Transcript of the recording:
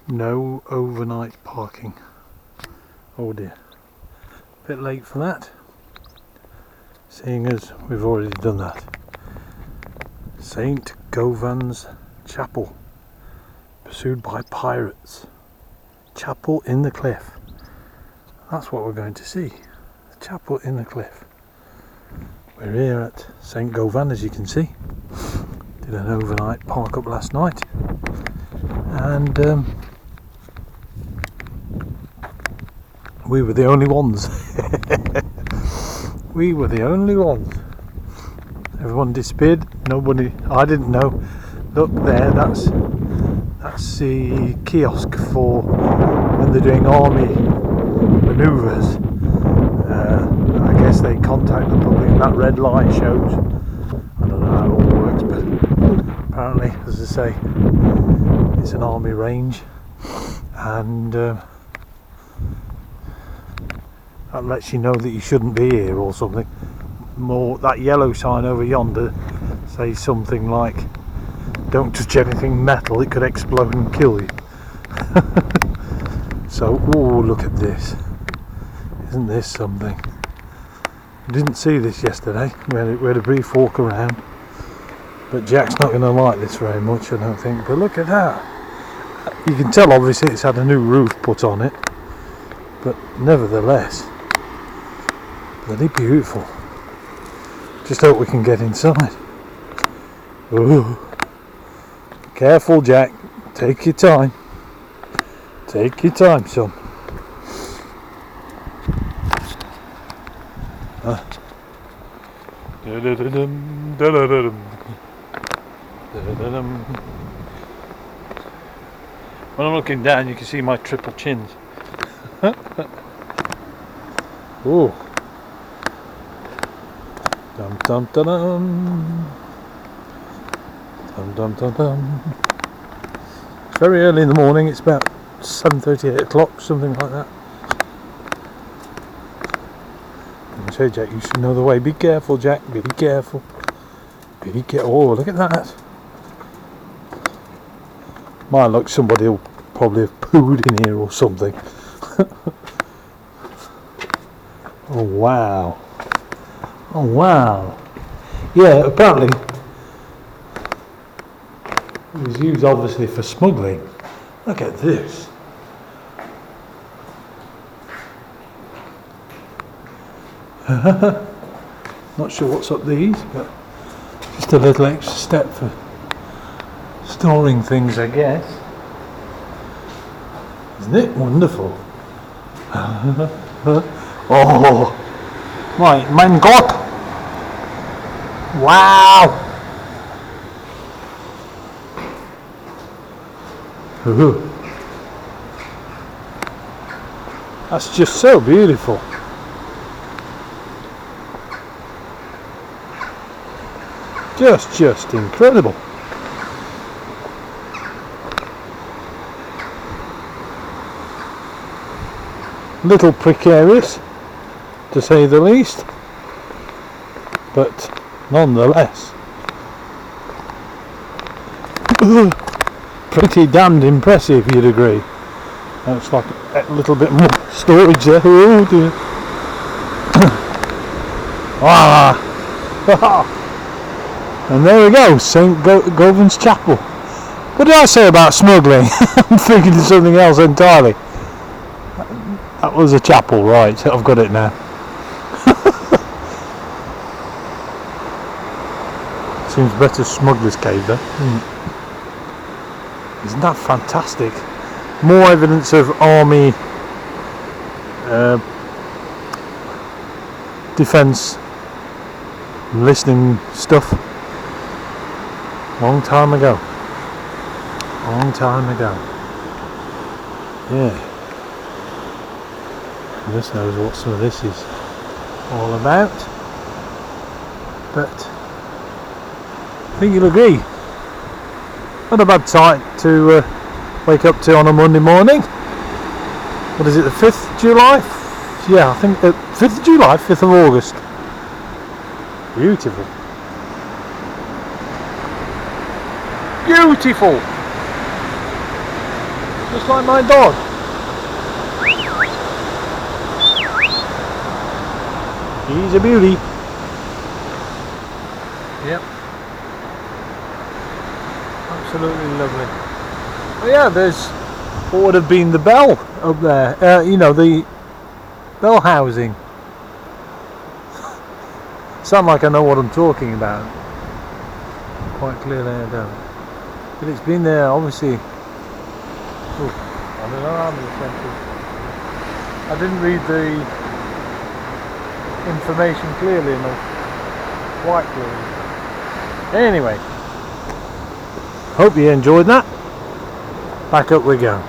No overnight parking. Oh dear. Bit late for that, seeing as we've already done that. St. Govans Chapel, pursued by pirates. Chapel in the cliff. That's what we're going to see. The chapel in the cliff. We're here at St. Govan, as you can see. Did an overnight park up last night, and we were the only ones. We were the only ones. Everyone disappeared. Nobody. I didn't know. Look there. That's the kiosk for when they're doing army manoeuvres. I guess they contact the public. That red light shows. I don't know how it all works, but apparently, as I say, it's an army range, and that lets you know that you shouldn't be here or something. More, that yellow sign over yonder says something like, "Don't touch anything metal; it could explode and kill you." So, oh, look at this! Isn't this something? I didn't see this yesterday. We had a brief walk around, but Jack's not going to like this very much, I don't think. But look at that! You can tell, obviously, it's had a new roof put on it, but nevertheless, bloody beautiful. Just hope we can get inside. Ooh. Careful, Jack. Take your time. Take your time, son. When I'm looking down, you can see my triple chins. Ooh. Dum dum dum dum. Dum dum dum dum. It's very early in the morning. It's about 7:30, 8 o'clock, something like that. I say, Jack, you should know the way. Be careful, Jack. Be careful. Be careful. Oh, look at that. Might look, somebody will probably have pooed in here or something. Oh wow. Oh wow. Yeah, apparently it was used obviously for smuggling. Look at this. Not sure what's up these, but just a little extra step for storing things, I guess. Isn't it wonderful? Oh mein Gott! Wow! That's just so beautiful. Just incredible. Little precarious, to say the least, but nonetheless pretty damned impressive, you'd agree. Looks like a little bit more storage there. Oh dear. And there we go, St. Govans Chapel. What did I say about smuggling? I'm thinking of something else entirely. That was a chapel, right? I've got it now. Seems better Smuggler's Cave though. Isn't that fantastic? More evidence of army defence listening stuff. Long time ago. Yeah. Goodness knows what some of this is all about. But I think you'll agree. Not a bad sight to wake up to on a Monday morning. What is it, the 5th July? Yeah, I think 5th of July, 5th of August. Beautiful. Beautiful! Just like my dog. He's a beauty. Yep. Absolutely lovely. Oh yeah, there's what would have been the bell up there. You know, the bell housing. Sound like I know what I'm talking about. Quite clearly I don't. But it's been there obviously. Ooh, I don't know how many centuries. I didn't read the information clearly enough. Quite clearly. Anyway. Hope you enjoyed that. Back up we go.